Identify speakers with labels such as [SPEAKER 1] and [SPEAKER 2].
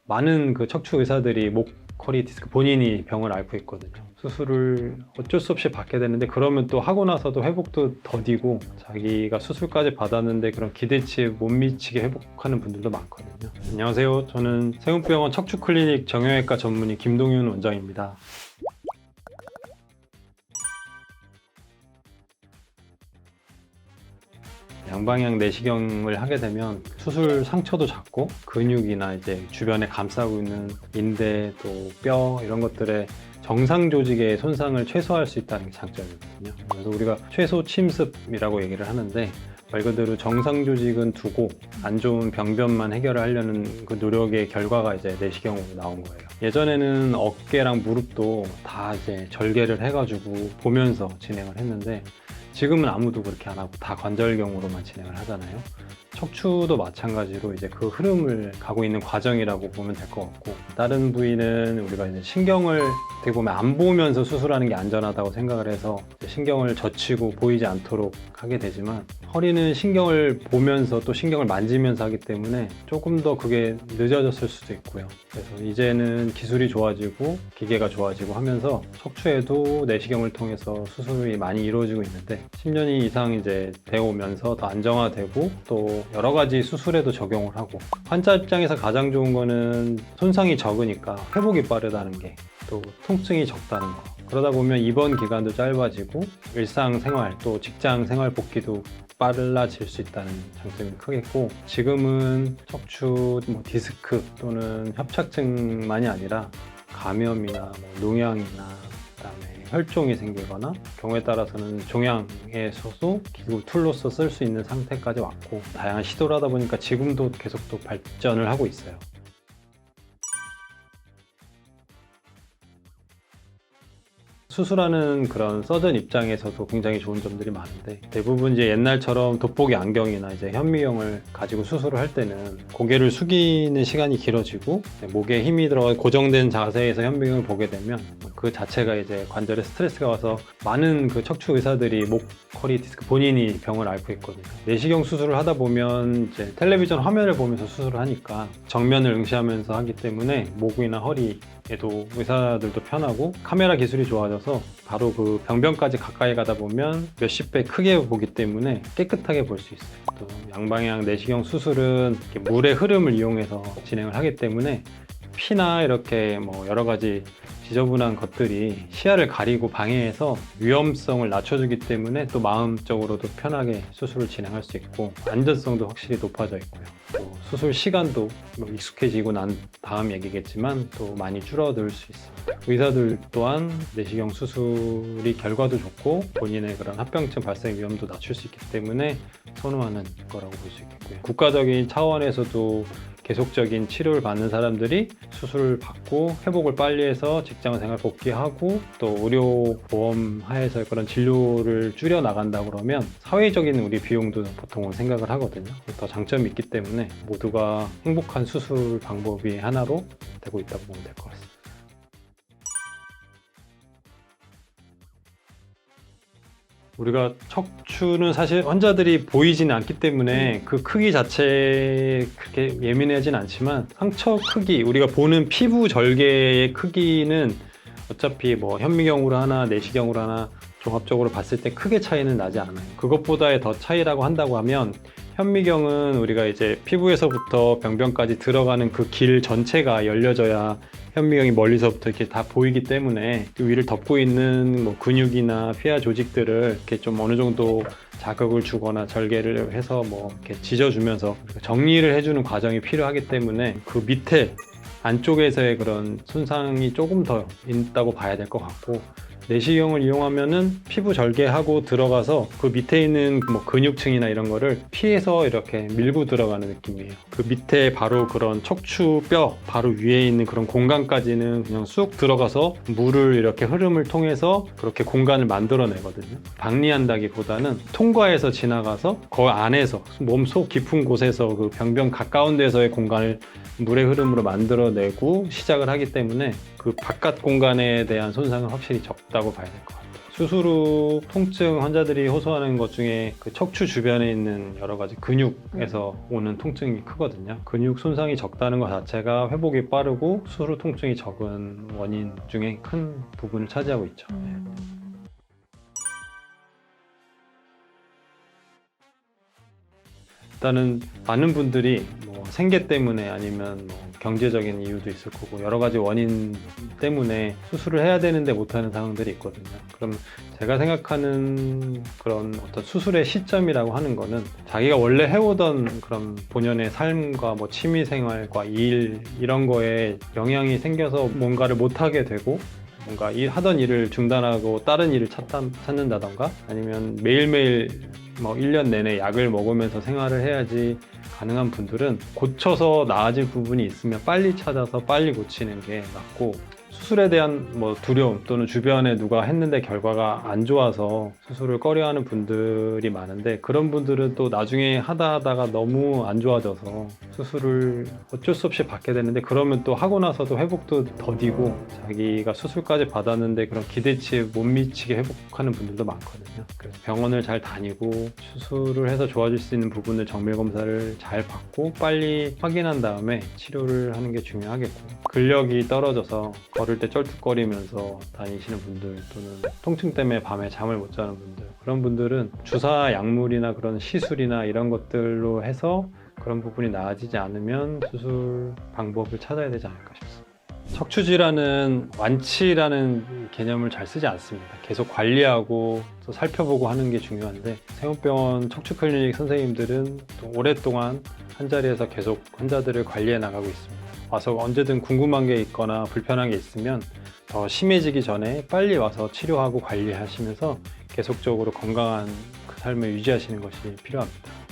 [SPEAKER 1] 많은 그 척추 의사들이 목, 허리 디스크 본인이 병을 앓고 있거든요. 수술을 어쩔 수 없이 받게 되는데, 그러면 또 하고 나서도 회복도 더디고 자기가 수술까지 받았는데 그런 기대치에 못 미치게 회복하는 분들도 많거든요. 안녕하세요. 저는 세운병원 척추클리닉 정형외과 전문의 김동윤 원장입니다. 양방향 내시경을 하게 되면 수술 상처도 작고 근육이나 이제 주변에 감싸고 있는 인대 또 뼈 이런 것들의 정상 조직의 손상을 최소화할 수 있다는 게 장점이거든요. 그래서 우리가 최소 침습이라고 얘기를 하는데, 말 그대로 정상 조직은 두고 안 좋은 병변만 해결을 하려는 그 노력의 결과가 이제 내시경으로 나온 거예요. 예전에는 어깨랑 무릎도 다 이제 절개를 해가지고 보면서 진행을 했는데, 지금은 아무도 그렇게 안 하고 다 관절경으로만 진행을 하잖아요. 척추도 마찬가지로 이제 그 흐름을 가고 있는 과정이라고 보면 될 것 같고, 다른 부위는 우리가 이제 신경을 어떻게 보면 안 보면서 수술하는 게 안전하다고 생각을 해서 신경을 젖히고 보이지 않도록 하게 되지만, 허리는 신경을 보면서 또 신경을 만지면서 하기 때문에 조금 더 그게 늦어졌을 수도 있고요. 그래서 이제는 기술이 좋아지고 기계가 좋아지고 하면서 척추에도 내시경을 통해서 수술이 많이 이루어지고 있는데, 10년이 이상 이제 되어 오면서 더 안정화되고 또 여러 가지 수술에도 적용을 하고, 환자 입장에서 가장 좋은 거는 손상이 적으니까 회복이 빠르다는 게, 또 통증이 적다는 거. 그러다 보면 입원 기간도 짧아지고 일상생활 또 직장 생활 복귀도 빨라질 수 있다는 장점이 크겠고, 지금은 척추 디스크 또는 협착증만이 아니라 감염이나 농양이나 그다음에 혈종이 생기거나 경우에 따라서는 종양에서도 기구 툴로서 쓸 수 있는 상태까지 왔고, 다양한 시도를 하다 보니까 지금도 계속 또 발전을 하고 있어요. 수술하는 그런 서전 입장에서도 굉장히 좋은 점들이 많은데, 대부분 이제 옛날처럼 돋보기 안경이나 이제 현미경을 가지고 수술을 할 때는 고개를 숙이는 시간이 길어지고 목에 힘이 들어가 고정된 자세에서 현미경을 보게 되면 그 자체가 이제 관절에 스트레스가 와서 많은 그 척추 의사들이 목, 허리 디스크 본인이 병을 앓고 있거든요. 내시경 수술을 하다 보면 이제 텔레비전 화면을 보면서 수술을 하니까 정면을 응시하면서 하기 때문에 목이나 허리에도 의사들도 편하고, 카메라 기술이 좋아져서 바로 그 병변까지 가까이 가다 보면 몇십 배 크게 보기 때문에 깨끗하게 볼 수 있어요. 또 양방향 내시경 수술은 이렇게 물의 흐름을 이용해서 진행을 하기 때문에 피나 이렇게 뭐 여러 가지 지저분한 것들이 시야를 가리고 방해해서 위험성을 낮춰주기 때문에 또 마음적으로도 편하게 수술을 진행할 수 있고, 안전성도 확실히 높아져 있고요. 또 수술 시간도 뭐 익숙해지고 난 다음 얘기겠지만 또 많이 줄어들 수 있습니다. 의사들 또한 내시경 수술이 결과도 좋고 본인의 그런 합병증 발생 위험도 낮출 수 있기 때문에 선호하는 거라고 볼 수 있겠고요. 국가적인 차원에서도 계속적인 치료를 받는 사람들이 수술을 받고 회복을 빨리 해서 직장생활 복귀하고 또 의료보험 하에서 그런 진료를 줄여 나간다 그러면 사회적인 우리 비용도 보통은 생각을 하거든요. 더 장점이 있기 때문에 모두가 행복한 수술 방법이 하나로 되고 있다고 보면 될 것 같습니다. 우리가 척추는 사실 환자들이 보이지는 않기 때문에 그 크기 자체에 그렇게 예민하진 않지만, 상처 크기, 우리가 보는 피부 절개의 크기는 어차피 뭐 현미경으로 하나 내시경으로 하나 종합적으로 봤을 때 크게 차이는 나지 않아요. 그것보다의 더 차이라고 한다고 하면, 현미경은 우리가 이제 피부에서부터 병변까지 들어가는 그 길 전체가 열려져야 현미경이 멀리서부터 이렇게 다 보이기 때문에 그 위를 덮고 있는 뭐 근육이나 폐하 조직들을 이렇게 좀 어느 정도 자극을 주거나 절개를 해서 뭐 이렇게 지져주면서 정리를 해주는 과정이 필요하기 때문에 그 밑에 안쪽에서의 그런 손상이 조금 더 있다고 봐야 될 것 같고, 내시경을 이용하면은 피부 절개하고 들어가서 그 밑에 있는 뭐 근육층이나 이런 거를 피해서 이렇게 밀고 들어가는 느낌이에요. 그 밑에 바로 그런 척추뼈 바로 위에 있는 그런 공간까지는 그냥 쑥 들어가서 물을 이렇게 흐름을 통해서 그렇게 공간을 만들어내거든요. 박리한다기보다는 통과해서 지나가서 그 안에서 몸속 깊은 곳에서 그 병변 가까운 데서의 공간을 물의 흐름으로 만들어내고 시작을 하기 때문에 그 바깥 공간에 대한 손상은 확실히 적다고 봐야 될 것 같아요. 수술 후 통증 환자들이 호소하는 것 중에 그 척추 주변에 있는 여러 가지 근육에서 오는 통증이 크거든요. 근육 손상이 적다는 것 자체가 회복이 빠르고 수술 후 통증이 적은 원인 중에 큰 부분을 차지하고 있죠. 일단은 많은 분들이 뭐 생계 때문에 아니면 뭐 경제적인 이유도 있을 거고 여러 가지 원인 때문에 수술을 해야 되는데 못하는 상황들이 있거든요. 그럼 제가 생각하는 그런 어떤 수술의 시점이라고 하는 거는 자기가 원래 해오던 그런 본연의 삶과 뭐 취미생활과 일 이런 거에 영향이 생겨서 뭔가를 못하게 되고 뭔가 하던 일을 중단하고 다른 일을 찾는다던가 아니면 매일매일 뭐 1년 내내 약을 먹으면서 생활을 해야지 가능한 분들은 고쳐서 나아질 부분이 있으면 빨리 찾아서 빨리 고치는 게 맞고 수술에 대한 뭐 두려움 또는 주변에 누가 했는데 결과가 안 좋아서 수술을 꺼려하는 분들이 많은데 그런 분들은 또 나중에 하다가 너무 안 좋아져서 수술을 어쩔 수 없이 받게 되는데 그러면 또 하고 나서도 회복도 더디고 자기가 수술까지 받았는데 그런 기대치에 못 미치게 회복하는 분들도 많거든요. 그래서 병원을 잘 다니고 수술을 해서 좋아질 수 있는 부분을 정밀 검사를 잘 받고 빨리 확인한 다음에 치료를 하는 게 중요하겠고 근력이 떨어져서 걸을 때 쩔뚝거리면서 다니시는 분들 또는 통증 때문에 밤에 잠을 못 자는 분들 그런 분들은 주사 약물이나 그런 시술이나 이런 것들로 해서 그런 부분이 나아지지 않으면 수술 방법을 찾아야 되지 않을까 싶습니다. 척추질환은 완치라는 개념을 잘 쓰지 않습니다. 계속 관리하고 또 살펴보고 하는 게 중요한데 세운병원 척추클리닉 선생님들은 또 오랫동안 한자리에서 계속 환자들을 관리해 나가고 있습니다. 와서 언제든 궁금한 게 있거나 불편한 게 있으면 더 심해지기 전에 빨리 와서 치료하고 관리하시면서 계속적으로 건강한 그 삶을 유지하시는 것이 필요합니다.